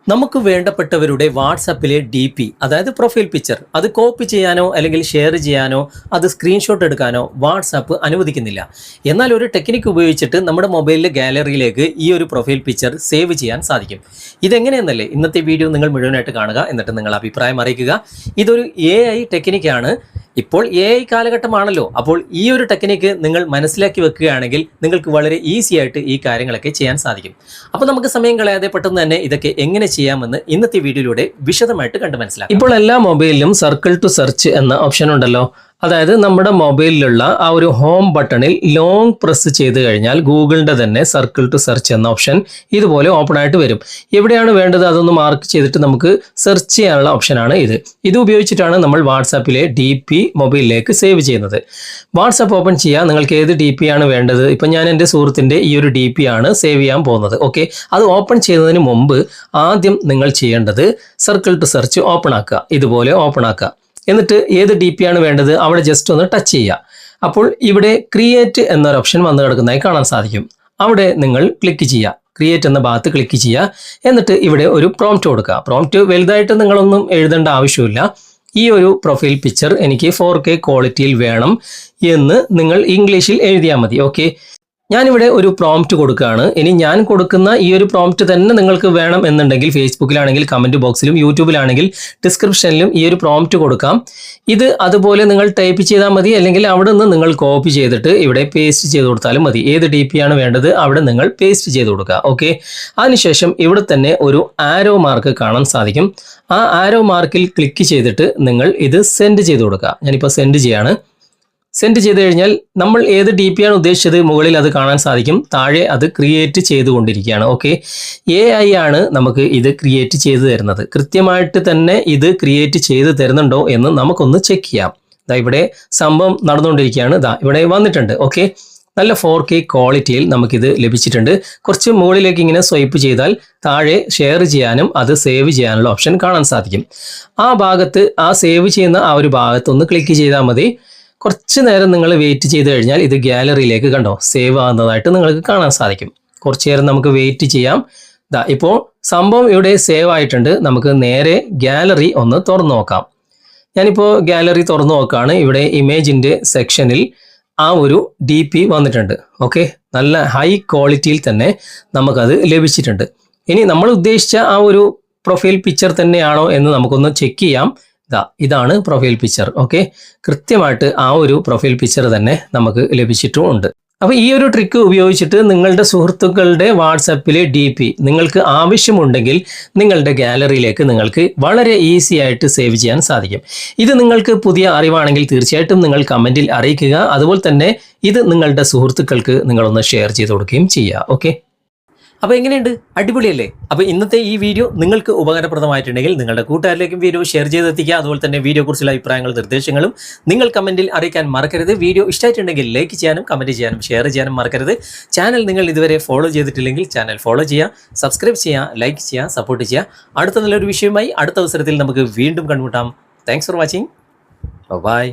നമുക്ക് വേണ്ടപ്പെട്ടവരുടെ വാട്സാപ്പിലെ DP അതായത് profile picture അത് കോപ്പി ചെയ്യാനോ അല്ലെങ്കിൽ ഷെയർ ചെയ്യാനോ അത് സ്ക്രീൻഷോട്ട് എടുക്കാനോ വാട്സാപ്പ് അനുവദിക്കുന്നില്ല. എന്നാൽ ഒരു ടെക്നിക്ക് ഉപയോഗിച്ചിട്ട് നമ്മുടെ മൊബൈലിലെ ഗാലറിയിലേക്ക് ഈ ഒരു പ്രൊഫൈൽ പിക്ചർ സേവ് ചെയ്യാൻ സാധിക്കും. ഇതെങ്ങനെയെന്നല്ലേ ഇന്നത്തെ വീഡിയോ നിങ്ങൾ മുഴുവനായിട്ട് കാണുക, എന്നിട്ട് നിങ്ങൾ അഭിപ്രായം അറിയിക്കുക. ഇതൊരു AI ടെക്നിക്കാണ്. ഇപ്പോൾ AI കാലഘട്ടമാണല്ലോ. അപ്പോൾ ഈ ഒരു ടെക്നിക്ക് നിങ്ങൾ മനസ്സിലാക്കി വെക്കുകയാണെങ്കിൽ നിങ്ങൾക്ക് വളരെ ഈസി ആയിട്ട് ഈ കാര്യങ്ങളൊക്കെ ചെയ്യാൻ സാധിക്കും. അപ്പോൾ നമുക്ക് സമയം കളയാതെ പെട്ടെന്ന് തന്നെ ഇതൊക്കെ എങ്ങനെ ചെയ്യാമെന്ന് ഇന്നത്തെ വീഡിയോയിലൂടെ വിശദമായിട്ട് കണ്ട് മനസ്സിലാക്കാം. ഇപ്പോൾ എല്ലാ മൊബൈലിലും സർക്കിൾ ടു സെർച്ച് എന്ന ഓപ്ഷൻ ഉണ്ടല്ലോ. അതായത് നമ്മുടെ മൊബൈലിലുള്ള ആ ഒരു ഹോം ബട്ടണിൽ ലോങ് പ്രസ് ചെയ്ത് കഴിഞ്ഞാൽ ഗൂഗിളിൻ്റെ തന്നെ സർക്കിൾ ടു സെർച്ച് എന്ന ഓപ്ഷൻ ഇതുപോലെ ഓപ്പൺ ആയിട്ട് വരും. എവിടെയാണ് വേണ്ടത് അതൊന്ന് മാർക്ക് ചെയ്തിട്ട് നമുക്ക് സെർച്ച് ചെയ്യാനുള്ള ഓപ്ഷനാണ് ഇത്. ഇത് ഉപയോഗിച്ചിട്ടാണ് നമ്മൾ വാട്സാപ്പിലെ DP മൊബൈലിലേക്ക് സേവ് ചെയ്യുന്നത്. വാട്സാപ്പ് ഓപ്പൺ ചെയ്യുക. നിങ്ങൾക്ക് ഏത് DP ആണ് വേണ്ടത്? ഇപ്പം ഞാൻ എൻ്റെ സുഹൃത്തിൻ്റെ ഈ ഒരു DP ആണ് സേവ് ചെയ്യാൻ പോകുന്നത്. ഓക്കെ, അത് ഓപ്പൺ ചെയ്യുന്നതിന് മുമ്പ് ആദ്യം നിങ്ങൾ ചെയ്യേണ്ടത് സർക്കിൾ ടു സെർച്ച് ഓപ്പൺ ആക്കുക. ഇതുപോലെ ഓപ്പൺ ആക്കുക. എന്നിട്ട് ഏത് DP ആണ് വേണ്ടത് അവിടെ ജസ്റ്റ് ഒന്ന് ടച്ച് ചെയ്യുക. അപ്പോൾ ഇവിടെ ക്രിയേറ്റ് എന്നൊരു ഓപ്ഷൻ വന്ന് കിടക്കുന്നതായി കാണാൻ സാധിക്കും. അവിടെ നിങ്ങൾ ക്ലിക്ക് ചെയ്യുക. ക്രിയേറ്റ് എന്ന ഭാഗത്ത് ക്ലിക്ക് ചെയ്യുക. എന്നിട്ട് ഇവിടെ ഒരു പ്രോംപ്റ്റ് കൊടുക്കുക. പ്രോംപ്റ്റ് വലുതായിട്ട് നിങ്ങളൊന്നും എഴുതേണ്ട ആവശ്യമില്ല. ഈ ഒരു പ്രൊഫൈൽ പിക്ചർ എനിക്ക് 4K ക്വാളിറ്റിയിൽ വേണം എന്ന് നിങ്ങൾ ഇംഗ്ലീഷിൽ എഴുതിയാൽ മതി. ഓക്കെ, ഞാനിവിടെ ഒരു പ്രോംപ്റ്റ് കൊടുക്കുകയാണ്. ഇനി ഞാൻ കൊടുക്കുന്ന ഈ ഒരു പ്രോംപ്റ്റ് തന്നെ നിങ്ങൾക്ക് വേണം എന്നുണ്ടെങ്കിൽ ഫേസ്ബുക്കിലാണെങ്കിൽ കമൻറ്റ് ബോക്സിലും യൂട്യൂബിലാണെങ്കിൽ ഡിസ്ക്രിപ്ഷനിലും ഈ ഒരു പ്രോംപ്റ്റ് കൊടുക്കാം. ഇത് അതുപോലെ നിങ്ങൾ ടൈപ്പ് ചെയ്താൽ മതി, അല്ലെങ്കിൽ അവിടെ നിന്ന് നിങ്ങൾ കോപ്പി ചെയ്തിട്ട് ഇവിടെ പേസ്റ്റ് ചെയ്ത് കൊടുത്താലും മതി. ഏത് DP ആണ് വേണ്ടത് അവിടെ നിങ്ങൾ പേസ്റ്റ് ചെയ്ത് കൊടുക്കുക. ഓക്കെ, അതിനുശേഷം ഇവിടെ തന്നെ ഒരു ആരോ മാർക്ക് കാണാൻ സാധിക്കും. ആ ആരോ മാർക്കിൽ ക്ലിക്ക് ചെയ്തിട്ട് നിങ്ങൾ ഇത് സെൻഡ് ചെയ്ത് കൊടുക്കുക. ഞാനിപ്പോൾ സെൻഡ് ചെയ്യാണ്. സെൻഡ് ചെയ്ത് കഴിഞ്ഞാൽ നമ്മൾ ഏത് DP ആണ് ഉദ്ദേശിച്ചത് മുകളിൽ അത് കാണാൻ സാധിക്കും. താഴെ അത് ക്രിയേറ്റ് ചെയ്തുകൊണ്ടിരിക്കുകയാണ്. ഓക്കെ, AI ആണ് നമുക്ക് ഇത് ക്രിയേറ്റ് ചെയ്ത് തരുന്നത്. കൃത്യമായിട്ട് തന്നെ ഇത് ക്രിയേറ്റ് ചെയ്ത് തരുന്നുണ്ടോ എന്ന് നമുക്കൊന്ന് ചെക്ക് ചെയ്യാം. ദാ ഇവിടെ സംഭവം നടന്നുകൊണ്ടിരിക്കുകയാണ്. ദാ ഇവിടെ വന്നിട്ടുണ്ട്. ഓക്കെ, നല്ല 4K ക്വാളിറ്റിയിൽ നമുക്കിത് ലഭിച്ചിട്ടുണ്ട്. കുറച്ച് മുകളിലേക്ക് ഇങ്ങനെ സ്വൈപ്പ് ചെയ്താൽ താഴെ ഷെയർ ചെയ്യാനും അത് സേവ് ചെയ്യാനുള്ള ഓപ്ഷൻ കാണാൻ സാധിക്കും. ആ ഭാഗത്ത് ആ സേവ് ചെയ്യുന്ന ആ ഒരു ഭാഗത്തൊന്ന് ക്ലിക്ക് ചെയ്താൽ മതി. കുറച്ച് നേരം നിങ്ങൾ വെയിറ്റ് ചെയ്ത് കഴിഞ്ഞാൽ ഇത് ഗാലറിയിലേക്ക് കണ്ടോ സേവ് ആകുന്നതായിട്ട് നിങ്ങൾക്ക് കാണാൻ സാധിക്കും. കുറച്ച് നേരം നമുക്ക് വെയിറ്റ് ചെയ്യാം. ദാ ഇപ്പോൾ സംഭവം ഇവിടെ സേവ് ആയിട്ടുണ്ട്. നമുക്ക് നേരെ ഗാലറി ഒന്ന് തുറന്നു നോക്കാം. ഞാനിപ്പോൾ ഗാലറി തുറന്നു നോക്കുകയാണ്. ഇവിടെ ഇമേജിൻ്റെ സെക്ഷനിൽ ആ ഒരു DP വന്നിട്ടുണ്ട്. ഓക്കെ, നല്ല ഹൈ ക്വാളിറ്റിയിൽ തന്നെ നമുക്കത് ലഭിച്ചിട്ടുണ്ട്. ഇനി നമ്മൾ ഉദ്ദേശിച്ച ആ ഒരു പ്രൊഫൈൽ പിക്ചർ തന്നെയാണോ എന്ന് നമുക്കൊന്ന് ചെക്ക് ചെയ്യാം. ഇതാണ് പ്രൊഫൈൽ പിക്ചർ. ഓക്കെ, കൃത്യമായിട്ട് ആ ഒരു പ്രൊഫൈൽ പിക്ചർ തന്നെ നമുക്ക് ലഭിച്ചിട്ടുമുണ്ട്. അപ്പോൾ ഈ ഒരു ട്രിക്ക് ഉപയോഗിച്ചിട്ട് നിങ്ങളുടെ സുഹൃത്തുക്കളുടെ വാട്സാപ്പിലെ DP നിങ്ങൾക്ക് ആവശ്യമുണ്ടെങ്കിൽ നിങ്ങളുടെ ഗാലറിയിലേക്ക് നിങ്ങൾക്ക് വളരെ ഈസി ആയിട്ട് സേവ് ചെയ്യാൻ സാധിക്കും. ഇത് നിങ്ങൾക്ക് പുതിയ അറിവാണെങ്കിൽ തീർച്ചയായിട്ടും നിങ്ങൾ കമൻറ്റിൽ അറിയിക്കുക. അതുപോലെ തന്നെ ഇത് നിങ്ങളുടെ സുഹൃത്തുക്കൾക്ക് നിങ്ങളൊന്ന് ഷെയർ ചെയ്ത് കൊടുക്കുകയും ചെയ്യുക. ഓക്കെ, അപ്പോൾ എങ്ങനെയുണ്ട്? അടിപൊളിയല്ലേ? അപ്പോൾ ഇന്നത്തെ ഈ വീഡിയോ നിങ്ങൾക്ക് ഉപകാരപ്രദമായിട്ടുണ്ടെങ്കിൽ നിങ്ങളുടെ കൂട്ടുകാരിലേക്കും വീഡിയോ ഷെയർ ചെയ്തെത്തിക്കുക. അതുപോലെ തന്നെ വീഡിയോയെക്കുറിച്ചുള്ള അഭിപ്രായങ്ങളും നിർദ്ദേശങ്ങളും നിങ്ങൾ കമൻറ്റിൽ അറിയിക്കാൻ മറക്കരുത്. വീഡിയോ ഇഷ്ടമായിട്ടുണ്ടെങ്കിൽ ലൈക്ക് ചെയ്യാനും കമൻറ്റ് ചെയ്യാനും ഷെയർ ചെയ്യാനും മറക്കരുത്. ചാനൽ നിങ്ങൾ ഇതുവരെ ഫോളോ ചെയ്തിട്ടില്ലെങ്കിൽ ചാനൽ ഫോളോ ചെയ്യുക, സബ്സ്ക്രൈബ് ചെയ്യുക, ലൈക്ക് ചെയ്യുക, സപ്പോർട്ട് ചെയ്യുക. അടുത്ത നല്ലൊരു വിഷയമായി അടുത്ത അവസരത്തിൽ നമുക്ക് വീണ്ടും കണ്ടുമുട്ടാം. Thanks for watching. ബൈ.